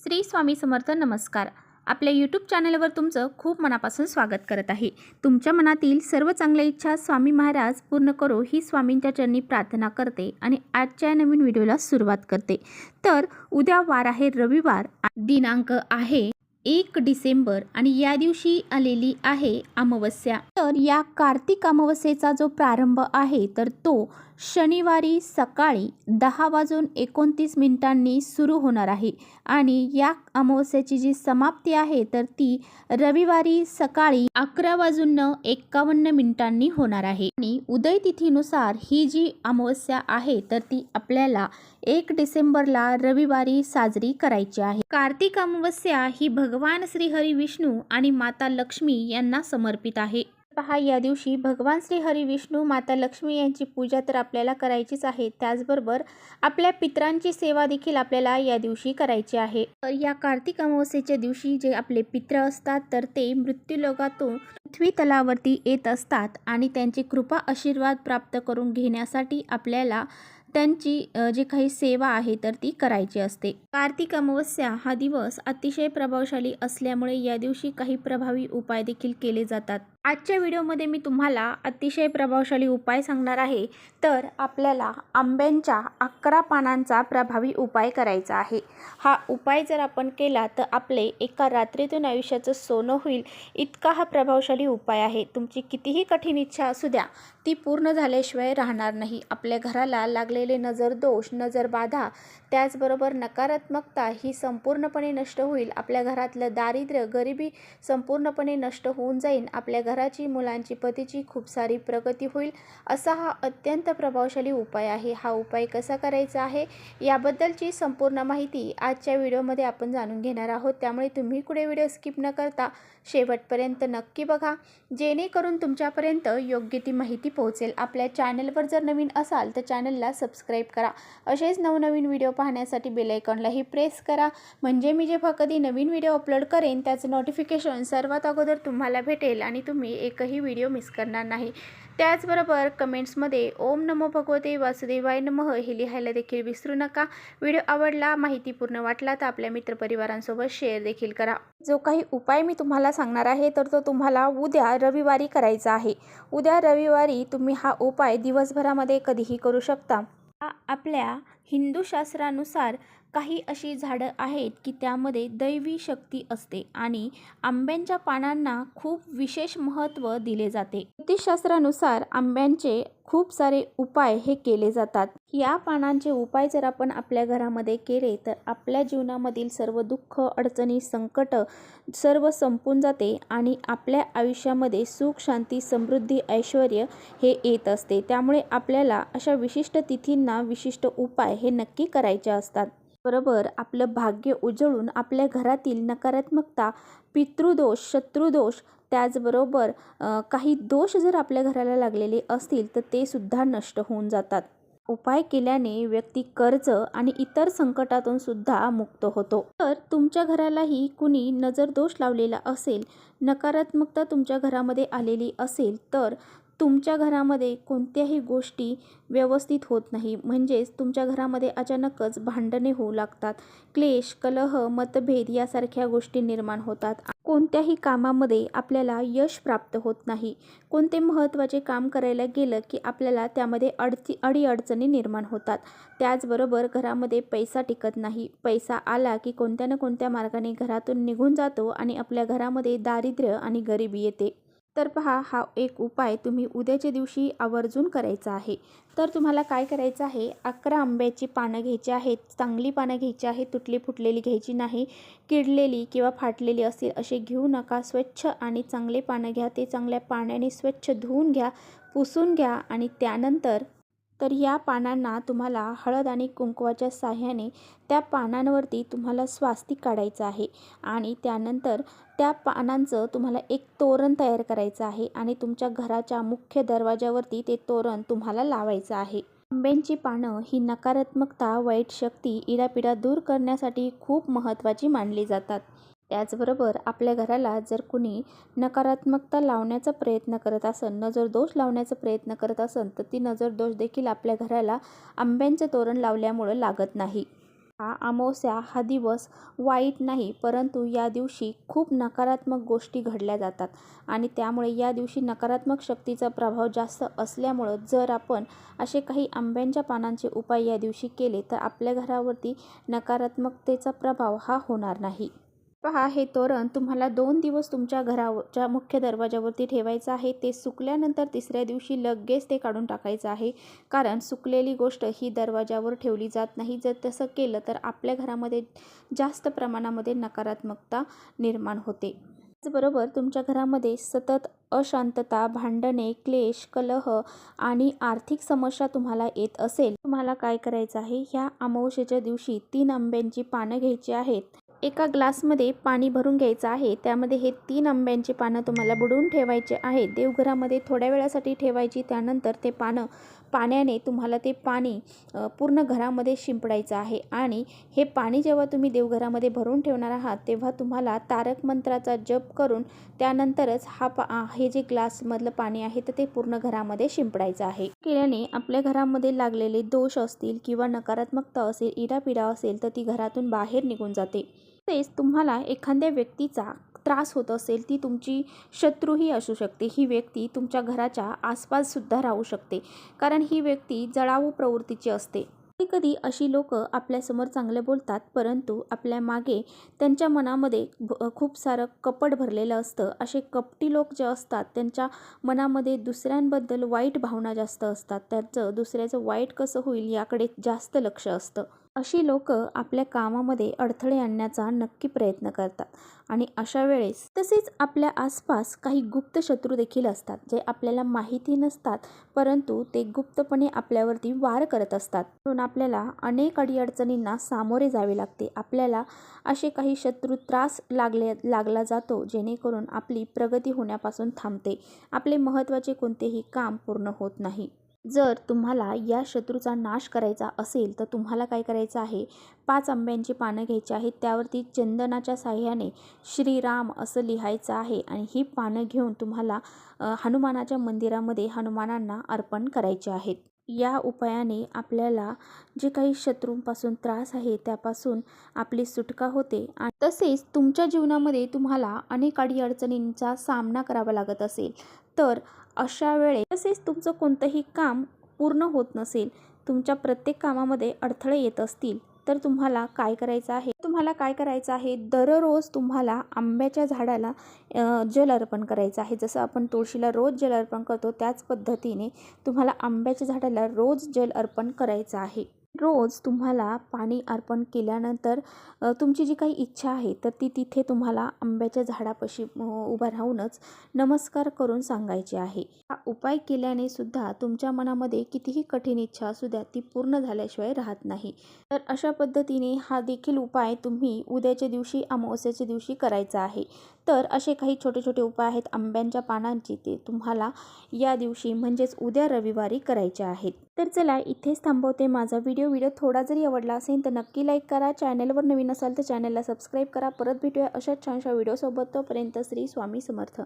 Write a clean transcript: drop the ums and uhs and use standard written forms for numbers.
श्री स्वामी समर्थ. नमस्कार. आपल्या यूट्यूब चॅनलवर तुमचं खूप मनापासून स्वागत करत आहे. तुमच्या मनातील सर्व चांगल्या इच्छा स्वामी महाराज पूर्ण करो ही स्वामींच्या चरणी प्रार्थना करते आणि आजच्या नवीन व्हिडिओला सुरुवात करते. तर उद्या वार आहे रविवार, दिनांक आहे 1 डिसेंबर आणि या दिवशी आलेली आहे अमावस्या. तर या कार्तिक अमावस्येचा जो प्रारंभ आहे तर तो शनिवारी सकाळी 10:29 सुरू होणार आहे आणि या अमावस्येची जी समाप्ती आहे तर ती रविवारी सकाळी 11:51 होणार आहे. आणि उदय तिथीनुसार ही जी अमावस्या आहे तर ती आपल्याला 1 डिसेंबरला रविवारी साजरी करायची आहे. कार्तिक अमावस्या ही भगवान श्री हरी विष्णू आणि माता लक्ष्मी यांना समर्पित आहे. पहा, या दिवशी भगवान श्री हरी विष्णू माता लक्ष्मी यांची पूजा तर आपल्याला करायचीच आहे. त्याचबरोबर आपल्या पितरांची सेवा देखील आपल्याला या दिवशी करायची आहे. तर या कार्तिक अमावस्येच्या दिवशी जे आपले पित्र असतात तर ते मृत्यूलोकातून पृथ्वी तलावरती येत असतात आणि त्यांची कृपा आशीर्वाद प्राप्त करून घेण्यासाठी आपल्याला त्यांची जी काही सेवा आहे तर ती करायची असते. कार्तिक अमावस्या हा दिवस अतिशय प्रभावशाली असल्यामुळे या दिवशी काही प्रभावी उपाय देखील केले जातात. आजच्या व्हिडिओमध्ये मी तुम्हाला अतिशय प्रभावशाली उपाय सांगणार आहे. तर आपल्याला आंब्यांच्या 11 पानांचा प्रभावी उपाय करायचा आहे. हा उपाय जर आपण केला तर आपले एका रात्रीतून आयुष्याचं सोनं होईल इतका हा प्रभावशाली उपाय आहे. तुमची कितीही कठीण इच्छा असू द्या ती पूर्ण झाल्याशिवाय राहणार नाही. आपल्या घराला लागलेले नजर दोष, नजर बाधा, त्याचबरोबर नकारात्मकता ही संपूर्णपणे नष्ट होईल. आपल्या घरातलं दारिद्र्य, गरिबी संपूर्णपणे नष्ट होऊन जाईल. आपल्या घराची, मुलांची, पतीची खूप सारी प्रगती होईल. असा हा अत्यंत प्रभावशाली उपाय आहे. हा उपाय कसा करायचा आहे याबद्दलची संपूर्ण माहिती आजच्या व्हिडिओमध्ये आपण जाणून घेणार आहोत. त्यामुळे तुम्ही कुठे व्हिडिओ स्किप न करता शेवटपर्यंत नक्की बघा, जेणेकरून तुमच्यापर्यंत योग्य ती माहिती पोहोचेल. आपल्या चॅनलवर जर नवीन असाल तर चॅनलला सबस्क्राईब करा. असेच नवनवीन व्हिडिओ पाहण्यासाठी बेल आयकॉनलाही प्रेस करा, म्हणजे मी जेव्हा कधी नवीन व्हिडिओ अपलोड करेन त्याचं नोटिफिकेशन सर्वात अगोदर तुम्हाला भेटेल आणि तुम्ही एकही व्हिडिओ मिस करणार नाही. त्याचबरोबर कमेंट्समध्ये ओम नमो भगवते वासुदेवाय नमः हे लिहायला देखील विसरू नका. व्हिडिओ आवडला, माहितीपूर्ण वाटला तर आपल्या मित्रपरिवारांसोबत शेअर देखील करा. जो काही उपाय मी तुम्हाला सांगणार आहे तर तो तुम्हाला उद्या रविवारी करायचा आहे. उद्या रविवारी तुम्ही हा उपाय दिवसभरामध्ये कधीही करू शकता. आपल्या हिंदू शास्त्रानुसार काही अशी झाडं आहेत की त्यामध्ये दैवी शक्ती असते आणि आंब्यांच्या पानांना खूप विशेष महत्त्व दिले जाते. ज्योतिषशास्त्रानुसार आंब्यांचे खूप सारे उपाय हे केले जातात. या पानांचे उपाय जर आपण आपल्या घरामध्ये केले तर आपल्या जीवनामधील सर्व दुःख, अडचणी, संकट सर्व संपून जाते आणि आपल्या आयुष्यामध्ये सुख, शांती, समृद्धी, ऐश्वर हे येत असते. त्यामुळे आपल्याला अशा विशिष्ट तिथींना विशिष्ट उपाय हे नक्की करायचे असतात. बरोबर आपलं भाग्य उजळून आपल्या घरातील नकारात्मकता, पितृदोष, शत्रुदोष, त्याचबरोबर काही दोष जर आपल्या घराला लागलेले असतील तर ते सुद्धा नष्ट होऊन जातात. उपाय केल्याने व्यक्ती कर्ज आणि इतर संकटातून सुद्धा मुक्त होतो. तर तुमच्या घरालाही कुणी नजर दोष लावलेला असेल, नकारात्मकता तुमच्या घरामध्ये आलेली असेल तर तुमच्या घरामध्ये कोणत्याही गोष्टी व्यवस्थित होत नाही. म्हणजेच तुमच्या घरामध्ये अचानकच भांडणे होऊ लागतात, क्लेश, कलह, मतभेद यासारख्या गोष्टी निर्माण होतात. कोणत्याही कामामध्ये आपल्याला यश प्राप्त होत नाही. कोणते महत्त्वाचे काम करायला गेलं की आपल्याला त्यामध्ये अडीअडचणी निर्माण होतात. त्याचबरोबर घरामध्ये पैसा टिकत नाही. पैसा आला की कोणत्या ना कोणत्या मार्गाने घरातून निघून जातो आणि आपल्या घरामध्ये दारिद्र्य आणि गरिबी येते. तर पहा, हा एक उपाय तुम्ही उद्याच्या दिवशी आवर्जून करायचा आहे. तर तुम्हाला काय करायचं आहे, 11 आंब्याची पानं घ्यायची आहेत. चांगली पानं घ्यायची आहेत, तुटली फुटलेली घ्यायची नाही. किडलेली किंवा फाटलेली असतील असे घेऊ नका. स्वच्छ आणि चांगले पानं घ्या. ते चांगल्या पाण्याने स्वच्छ धुवून घ्या, पुसून घ्या आणि त्यानंतर तर या पानांना तुम्हाला हळद आणि कुंकवाच्या साह्याने त्या पानांवरती तुम्हाला स्वास्तिक काढायचं आहे आणि त्यानंतर त्या पानांचं तुम्हाला एक तोरण तयार करायचं आहे आणि तुमच्या घराच्या मुख्य दरवाजावरती ते तोरण तुम्हाला लावायचं आहे. आंब्यांची पानं ही नकारात्मकता, वाईट शक्ती, इडापिडा दूर करण्यासाठी खूप महत्त्वाची मानली जातात. त्याचबरोबर आपल्या घराला जर कुणी नकारात्मकता लावण्याचा प्रयत्न करत असेल, नजर दोष लावण्याचा प्रयत्न करत असेल तर ती नजर दोष देखील आपल्या घराला आंब्यांचं तोरण लावल्यामुळं लागत नाही. हा अमावस्या हा दिवस वाईट नाही, परंतु या दिवशी खूप नकारात्मक गोष्टी घडल्या जातात आणि त्यामुळे या दिवशी नकारात्मक शक्तीचा प्रभाव जास्त असल्यामुळं जर आपण असे काही आंब्यांच्या पानांचे उपाय या दिवशी केले तर आपल्या घरावरती नकारात्मकतेचा प्रभाव हा होणार नाही. पहा, हे तोरण तुम्हाला 2 दिवस तुमच्या घराच्या मुख्य दरवाजावरती ठेवायचं आहे. ते सुकल्यानंतर तिसऱ्या दिवशी लगेच ते काढून टाकायचं आहे, कारण सुकलेली गोष्ट ही दरवाजावर ठेवली जात नाही. जर तसं केलं तर आपल्या घरामध्ये जास्त प्रमाणामध्ये नकारात्मकता निर्माण होते. त्याचबरोबर तुमच्या घरामध्ये सतत अशांतता, भांडणे, क्लेश, कलह आणि आर्थिक समस्या तुम्हाला येत असेल, तुम्हाला काय करायचं आहे, ह्या अमावस्येच्या दिवशी 3 आंब्यांची पानं घ्यायची आहेत. एका ग्लासमध्ये पाणी भरून घ्यायचं आहे. त्यामध्ये हे 3 आंब्यांची पानं तुम्हाला बुडवून ठेवायचे आहेत. देवघरामध्ये थोड्या वेळासाठी ठेवायची. त्यानंतर ते पाण्याने तुम्हाला ते पाणी पूर्ण घरामध्ये शिंपडायचं आहे आणि हे पाणी जेव्हा तुम्ही देवघरामध्ये भरून ठेवणार आहात तेव्हा तुम्हाला तारक मंत्राचा जप करून त्यानंतरच हे जे ग्लासमधलं पाणी आहे तर ते पूर्ण घरामध्ये शिंपडायचं आहे. केल्याने आपल्या घरामध्ये लागलेले दोष असतील किंवा नकारात्मकता असेल, इडापिडा असेल तर ती घरातून बाहेर निघून जाते. तसेच तुम्हाला एखाद्या व्यक्तीचा त्रास होत असेल, ती तुमची शत्रूही असू शकते. ही व्यक्ती तुमच्या घराच्या आसपास सुद्धा राहू शकते, कारण ही व्यक्ती जळाऊ प्रवृत्तीची असते. कधी-कधी अशी लोकं आपल्यासमोर चांगले बोलतात, परंतु आपल्या मागे त्यांच्या मनामध्ये खूप सारं कपट भरलेलं असतं. असे कपटी लोक जे असतात त्यांच्या मनामध्ये दुसऱ्यांबद्दल वाईट भावना जास्त असतात. त्यांचं दुसऱ्याचं वाईट कसं होईल याकडे जास्त लक्ष असतं. अशी लोकं आपल्या कामामध्ये अडथळे आणण्याचा नक्की प्रयत्न करतात आणि अशा वेळेस तसेच आपल्या आसपास काही गुप्त शत्रू देखील असतात, जे आपल्याला माहिती नसतात, परंतु ते गुप्तपणे आपल्यावरती वार करत असतात. म्हणून आपल्याला अनेक अडीअडचणींना सामोरे जावे लागते. आपल्याला असे काही शत्रू त्रास लागला जातो, जेणेकरून आपली प्रगती होण्यापासून थांबते. आपले महत्त्वाचे कोणतेही काम पूर्ण होत नाही. जर तुम्हाला या शत्रूचा नाश करायचा असेल तर तुम्हाला काय करायचं आहे, 5 आंब्यांची पानं घ्यायची आहेत. त्यावरती चंदनाच्या साहाय्याने श्रीराम असं लिहायचं आहे आणि ही पानं घेऊन तुम्हाला हनुमानाच्या मंदिरामध्ये हनुमानांना अर्पण करायचे आहेत. या उपायाने आपल्याला जे काही शत्रूंपासून त्रास आहे त्यापासून आपली सुटका होते. आणि तसेच तुमच्या जीवनामध्ये तुम्हाला अनेक अडीअडचणींचा सामना करावा लागत असेल तर अशा वेळेस तसेच तुमचं कोणतंही काम पूर्ण होत नसेल, तुमच्या प्रत्येक कामामध्ये अडथळे येत असतील तर तुम्हाला काय करायचं आहे, दररोज तुम्हाला आंब्याच्या झाडाला जल अर्पण करायचं आहे. जसं आपण तुळशीला रोज जल अर्पण करतो त्याच पद्धतीने तुम्हाला आंब्याच्या झाडाला रोज जल अर्पण करायचं आहे. रोज तुम्हाला पाणी अर्पण केल्यानंतर तुमची जी काही इच्छा आहे तर ती तिथे तुम्हाला आंब्याच्या झाडापाशी उभा राहूनच नमस्कार करून सांगायची आहे. हा उपाय केल्याने सुद्धा तुमच्या मनामध्ये कितीही कठीण इच्छा असू द्या ती पूर्ण झाल्याशिवाय राहत नाही. तर अशा पद्धतीने हा देखील उपाय तुम्ही उद्याच्या दिवशी अमावस्येच्या दिवशी करायचा आहे. तर असे काही छोटे छोटे उपाय आहेत आंब्यांच्या पानांचे, ते तुम्हाला या दिवशी म्हणजेच उद्या रविवारी करायचे आहेत. तर चला इथेच थांबवते माझा व्हिडिओ थोडा जरी आवडला असेल तर नक्की लाईक करा. चॅनलवर नवीन असाल तर चॅनलला सबस्क्राईब करा. परत भेटूया अशाच छानशा व्हिडिओसोबत. तोपर्यंत श्री स्वामी समर्थ.